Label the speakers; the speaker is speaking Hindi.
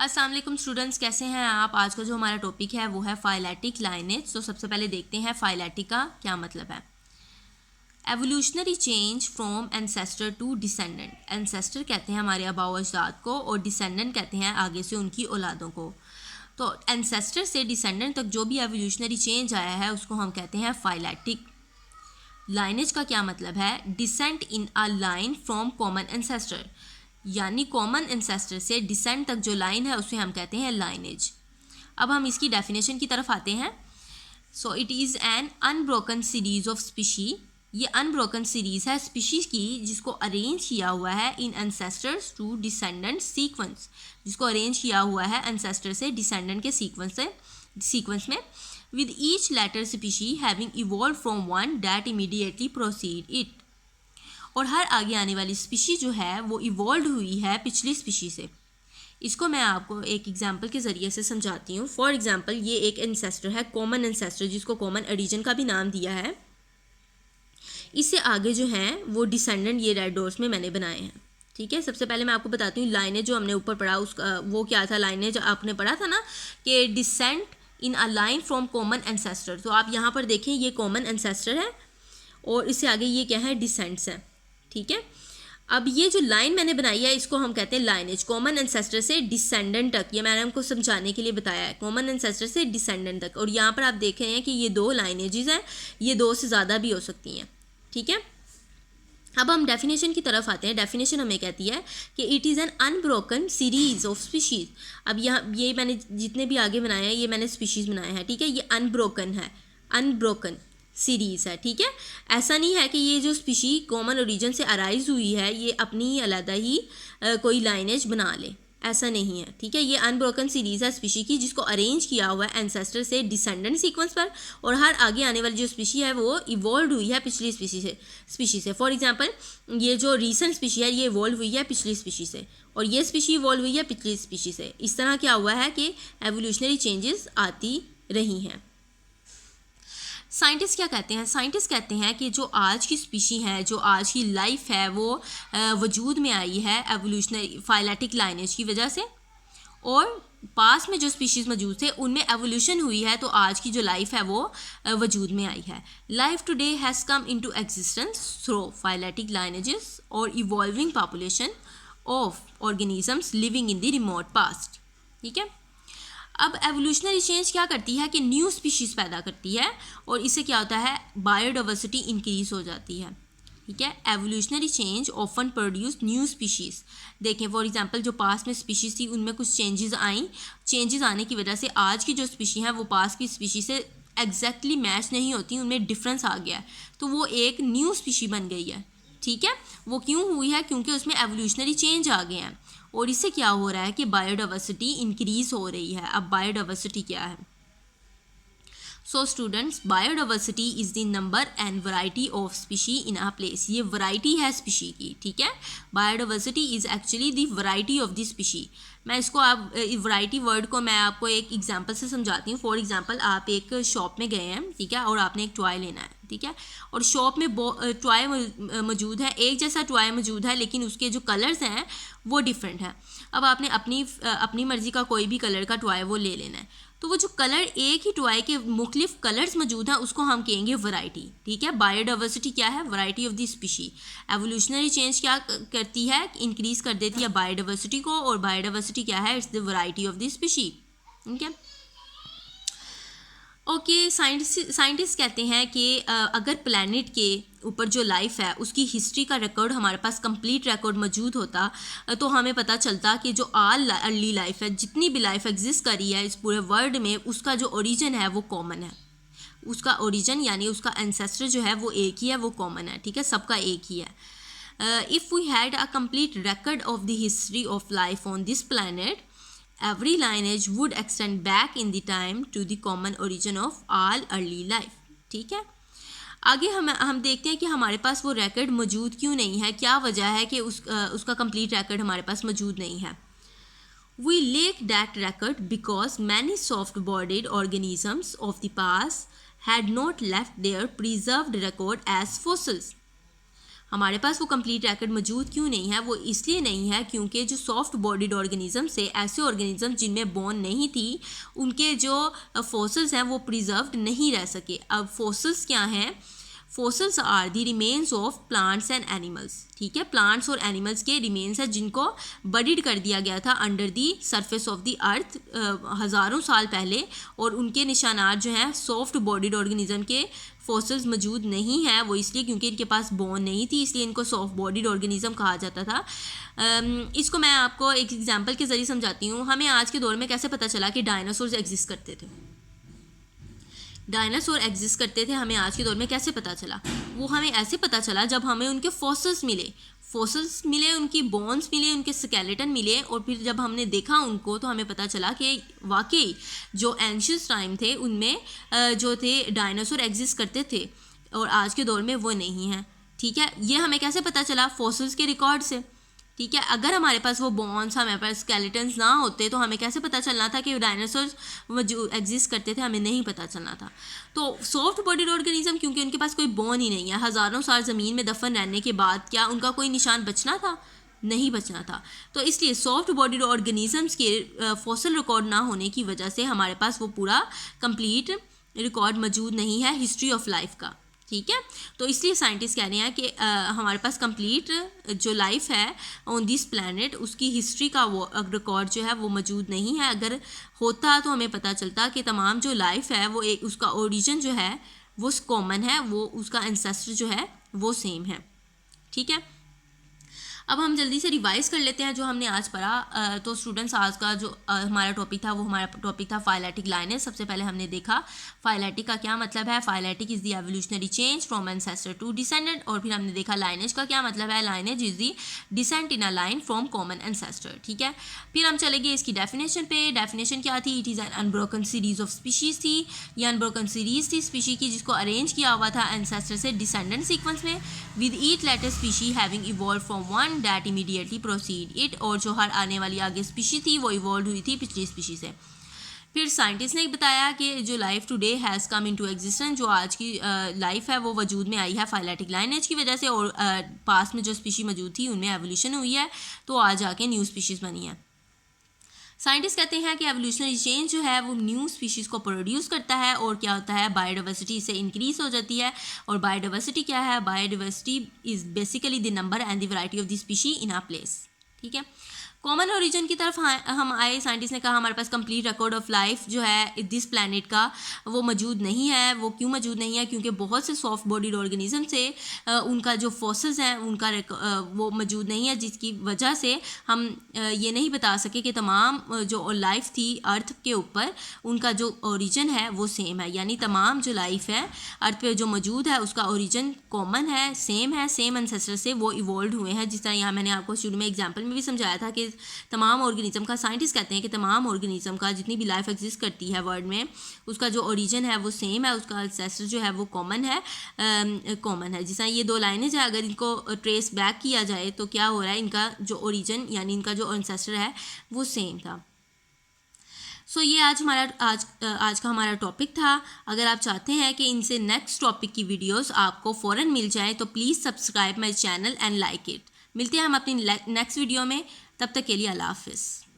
Speaker 1: अस्सलाम वालेकुम स्टूडेंट्स, कैसे हैं आप। आज का जो हमारा टॉपिक है वो है फाइलेटिक लाइनेज। तो सबसे पहले देखते हैं फाइलेटिक का क्या मतलब है। Evolutionary change from ancestor to descendant. Ancestor कहते हैं हमारे आबाओ अजदाद को और डिसेंडेंट कहते हैं आगे से उनकी औलादों को। तो एंसेस्टर से डिसेंडेंट तक जो भी एवोल्यूशनरी चेंज आया है उसको हम कहते हैं फाइलेटिक। लाइनेज का क्या मतलब है, descent in a line from common ancestor, यानी कॉमन एंसेस्टर से डिसेंट तक जो लाइन है उसे हम कहते हैं लाइनेज। अब हम इसकी डेफिनेशन की तरफ आते हैं। So it is an unbroken series of species. ये अनब्रोकन सीरीज है स्पीशीज की जिसको अरेंज किया हुआ है इन एंसेस्टर्स टू डिसेंडेंट सीक्वेंस, जिसको अरेंज किया हुआ है एंसेस्टर से डिसेंडेंट के सीक्वेंस में, with each latter species having evolved from one that immediately precede it। और हर आगे आने वाली स्पीशी जो है वो इवॉल्व हुई है पिछली स्पीशी से। इसको मैं आपको एक एग्जांपल के ज़रिए से समझाती हूँ। फॉर एग्जांपल ये एक एंसेस्टर है, कॉमन एंसेस्टर, जिसको कॉमन ओरिजिन का भी नाम दिया है। इससे आगे जो हैं वो डिसेंडेंट ये रेड डॉट्स में मैंने बनाए हैं। ठीक है, सबसे पहले मैं आपको बताती हूँ लाइनेज जो हमने ऊपर पढ़ा उसका वो क्या था। लाइनेज आपने पढ़ा था ना कि descent in a line from common ancestor. तो आप यहाँ पर देखें ये कॉमन एंसेस्टर है और इससे आगे ये क्या है, डिसेंट्स हैं। ठीक है, अब ये जो लाइन मैंने बनाई है इसको हम कहते हैं लाइनेज, कॉमन एंसेस्टर से डिसेंडेंट तक। ये मैंने हमको समझाने के लिए बताया है, कॉमन एंसेस्टर से डिसेंडेंट तक। और यहाँ पर आप देख रहे हैं कि ये दो लाइनेजेस हैं, ये दो से ज़्यादा भी हो सकती हैं। ठीक है, अब हम डेफिनेशन की तरफ आते हैं। डेफिनेशन हमें कहती है कि it is an unbroken series of species. अब यहाँ ये मैंने जितने भी आगे बनाए हैं ये मैंने स्पीशीज़ बनाए हैं। ठीक है, ये अनब्रोकन है, अनब्रोकन सीरीज़ है। ठीक है, ऐसा नहीं है कि ये जो स्पीशी कॉमन ओरिजिन से अराइज हुई है ये अपनी ही अलग ही कोई लाइनेज बना ले, ऐसा नहीं है। ठीक है, ये अनब्रोकन सीरीज़ है स्पीशी की जिसको अरेंज किया हुआ है एंसेस्टर से डिसेंडेंट सीक्वेंस पर, और हर आगे आने वाली जो स्पीशी है वो इवॉल्व हुई है पिछली स्पीशी से। फॉर एग्जांपल ये जो रीसेंट स्पीशी है ये इवॉल्व हुई है पिछली स्पीशी से, और ये स्पीशी इवॉल्व हुई है पिछली स्पीशी से। इस तरह क्या हुआ है कि एवोल्यूशनरी चेंजेस आती रही हैं। साइंटिस्ट क्या कहते हैं, साइंटिस्ट कहते हैं कि जो आज की स्पीशी है, जो आज की लाइफ है वो वजूद में आई है एवोल्यूशनरी फाइलेटिक लाइनेज की वजह से, और पास में जो स्पीशीज़ मौजूद थे उनमें एवोल्यूशन हुई है तो आज की जो लाइफ है वो वजूद में आई है। Life today has come into existence through phyletic lineages और evolving population of organisms living in the remote past. ठीक है, अब एवोल्यूशनरी चेंज क्या करती है कि न्यू स्पीशीज़ पैदा करती है और इससे क्या होता है, बायोडाइवर्सिटी इंक्रीज हो जाती है। ठीक है, evolutionary change often produce new species. देखें फॉर एग्जांपल जो पास में स्पीशीज़ थी उनमें कुछ चेंजेस आई, चेंजेस आने की वजह से आज की जो स्पीशी है वो पास की स्पीशी से एग्जैक्टली मैच नहीं होती, उनमें डिफरेंस आ गया है तो वो एक न्यू स्पीशी बन गई है। ठीक है, वो क्यों हुई है, क्योंकि उसमें एवोल्यूशनरी चेंज आ गए हैं और इससे क्या हो रहा है कि बायोडाइवर्सिटी इंक्रीज हो रही है। अब बायोडाइवर्सिटी क्या है, so students biodiversity is the number and variety of species in a place. ये वैरायटी है स्पीशी की। ठीक है, biodiversity is actually the variety of the species. मैं इसको आप वैरायटी वर्ड को मैं आपको एक एग्जांपल से समझाती हूँ। फॉर एग्जांपल आप एक शॉप में गए हैं, ठीक है, और आपने एक टॉय लेना है। ठीक है, और शॉप में टॉय मौजूद है, एक जैसा टॉय मौजूद है लेकिन उसके जो कलर्स हैं वो डिफरेंट है। अब आपने अपनी मर्ज़ी का कोई भी कलर का टॉय वो ले लेना है, तो वो जो कलर एक ही टॉय के मुख्तलिफ कलर्स मौजूद हैं उसको हम कहेंगे वैरायटी। ठीक है, बायोडाइवर्सिटी क्या है, variety of the species. Evolutionary change क्या करती है, इंक्रीज कर देती है बायोडाइवर्सिटी को, और बायोडाइवर्सिटी क्या है, it's the variety of the species. ठीक है, ओके, साइंटिस्ट कहते हैं कि अगर प्लैनेट के ऊपर जो लाइफ है उसकी हिस्ट्री का रिकॉर्ड हमारे पास कंप्लीट रिकॉर्ड मौजूद होता तो हमें पता चलता कि जो आल अर्ली लाइफ है, जितनी भी लाइफ एग्जिस्ट करी है इस पूरे वर्ल्ड में, उसका जो ओरिजिन है वो कॉमन है। उसका ओरिजिन यानी उसका एंसेस्टर जो है वो एक ही है, वो कॉमन है। ठीक है, सबका एक ही है। If we had a complete record of the history of life on this planet, every lineage would extend back in the time to the common origin of all early life। ठीक है, आगे हम देखते हैं कि हमारे पास वो रिकॉर्ड मौजूद क्यों नहीं है, क्या वजह है कि उसका कंप्लीट रिकॉर्ड हमारे पास मौजूद नहीं है। We lack that record because many soft-bodied organisms of the past had not left their preserved record as fossils। हमारे पास वो कंप्लीट रिकॉर्ड मौजूद क्यों नहीं है? वो इसलिए नहीं है क्योंकि जो सॉफ्ट बॉडीड ऑर्गेनिज्म से ऐसे ऑर्गेनिज्म जिनमें बोन नहीं थी, उनके जो फॉसिल्स हैं वो प्रिजर्व्ड नहीं रह सके। अब फॉसिल्स क्या हैं? Fossils are the remains of plants and animals. ठीक है, प्लांट्स और एनिमल्स के रिमेन्स हैं जिनको बडीड कर दिया गया था under the surface of the earth हज़ारों साल पहले, और उनके निशानात जो हैं सॉफ्ट बॉडीड ऑर्गेनिज्म के फॉसिल्स मौजूद नहीं हैं। वो इसलिए क्योंकि इनके पास बोन नहीं थी, इसलिए इनको सॉफ्ट बॉडीड ऑर्गेनिज्म कहा जाता था। इसको मैं आपको एक एग्जांपल के ज़रिए समझाती हूँ। हमें आज के दौर में कैसे पता चला कि डायनासोर्स एग्जिस्ट करते थे? डायनासोर एग्जिस्ट करते थे हमें आज के दौर में कैसे पता चला? वो हमें ऐसे पता चला जब हमें उनके फॉसिल्स मिले, उनकी बोन्स मिले, उनके स्केलेटन मिले, और फिर जब हमने देखा उनको तो हमें पता चला कि वाकई जो एंशियस टाइम थे उनमें जो थे डायनासोर एग्जिस्ट करते थे, और आज के दौर में वो नहीं हैं। ठीक है, ये हमें कैसे पता चला? फॉसिल्स के रिकॉर्ड से। ठीक है, अगर हमारे पास वो बोन्स, हमारे पास स्केलेटन्स ना होते तो हमें कैसे पता चलना था कि डायनासोर्स जो एग्जिस्ट करते थे? हमें नहीं पता चलना था। तो सॉफ्ट बॉडीड ऑर्गेनिज्म, क्योंकि उनके पास कोई बोन ही नहीं है, हज़ारों साल ज़मीन में दफन रहने के बाद क्या उनका कोई निशान बचना था? नहीं बचना था। तो इसलिए सॉफ्ट बॉडीड ऑर्गेनिजम्स के फॉसिल रिकॉर्ड ना होने की वजह से हमारे पास वो पूरा कंप्लीट रिकॉर्ड मौजूद नहीं है हिस्ट्री ऑफ लाइफ का। ठीक है, तो इसलिए साइंटिस्ट कह रहे हैं कि हमारे पास कंप्लीट जो लाइफ है ऑन दिस प्लैनेट उसकी हिस्ट्री का वो रिकॉर्ड जो है वो मौजूद नहीं है। अगर होता तो हमें पता चलता कि तमाम जो लाइफ है वो एक उसका ओरिजिन जो है वो कॉमन है, वो उसका एंसेस्टर जो है वो सेम है। ठीक है, अब हम जल्दी से रिवाइज कर लेते हैं जो हमने आज पढ़ा। तो स्टूडेंट्स, आज का जो हमारा टॉपिक था वो हमारा टॉपिक था फाइलेटिक लाइनेज। सबसे पहले हमने देखा फाइलेटिक का क्या मतलब है। Phyletic is the evolutionary change from ancestor to descendant. और फिर हमने देखा लाइनेज का क्या मतलब है। Lineage is the descent in a line from common ancestor. ठीक है, फिर हम चले गए इसकी डेफिनेशन पे। डेफिनेशन क्या थी? It is an unbroken series of species थी। ये अनब्रोकन सीरीज थी स्पीशी की जिसको अरेंज किया हुआ था एंसेस्टर से डिसेंडेंट सीक्वेंस में, with each later species having evolve from one that immediately proceed it. और जो हर आने वाली आगे स्पीशी थी वो इवॉल्व हुई थी पिछली स्पीशी से। फिर साइंटिस्ट ने बताया कि जो life today has come into existence, जो आज की लाइफ है वो वजूद में आई है फाइलेटिक लाइनेज की वजह से, और पास में जो स्पीशी मौजूद थी उनमें एवोल्यूशन हुई है तो आज आके न्यू स्पीशीज़ बनी है। साइंटिस्ट कहते हैं कि एवोल्यूशनरी चेंज जो है वो न्यू स्पीशीज़ को प्रोड्यूस करता है, और क्या होता है? बायोडाइवर्सिटी इससे इंक्रीज हो जाती है। और बायोडाइवर्सिटी क्या है? Biodiversity is basically the number and the variety of the species in a place. ठीक है, कॉमन ओरिजिन की तरफ हम आए। साइंटिस्ट ने कहा हमारे पास कंप्लीट रिकॉर्ड ऑफ लाइफ जो है दिस प्लैनेट का वो मौजूद नहीं है। वो क्यों मौजूद नहीं है? क्योंकि बहुत से सॉफ्ट बॉडीड ऑर्गेनिज्म से उनका जो फॉसिल्स हैं उनका वो मौजूद नहीं है, जिसकी वजह से हम ये नहीं बता सके कि तमाम जो लाइफ थी अर्थ के ऊपर उनका जो ओरिजिन है वो सेम है। यानी तमाम जो लाइफ है अर्थ पे जो मौजूद है उसका ओरिजिन कॉमन है, सेम एंसेस्टर से वो इवॉल्व हुए हैं। जिस तरह यहाँ मैंने आपको शुरू में एग्जाम्पल में भी समझाया था कि तमाम ऑर्गेनिज्म का, साइंटिस्ट कहते हैं कि तमाम ऑर्गेनिज्म का जितनी भी लाइफ एग्जिस्ट करती है वर्ल्ड में उसका जो ओरिजिन है वो सेम है, उसका एंसेस्टर जो है वो कॉमन है। जिस तरह ये दो लाइनेज है, अगर इनको ट्रेस बैक किया जाए तो क्या हो रहा है? इनका जो ओरिजिन यानी इनका जो एंसेस्टर है वो सेम था। सो ये आज का हमारा टॉपिक था। अगर आप चाहते हैं कि इनसे नेक्स्ट टॉपिक की वीडियोस आपको फ़ौरन मिल जाए तो please subscribe my channel and like it. मिलते हैं हम अपनी नेक्स्ट वीडियो में, तब तक के लिए अल्लाह हाफ़िज़।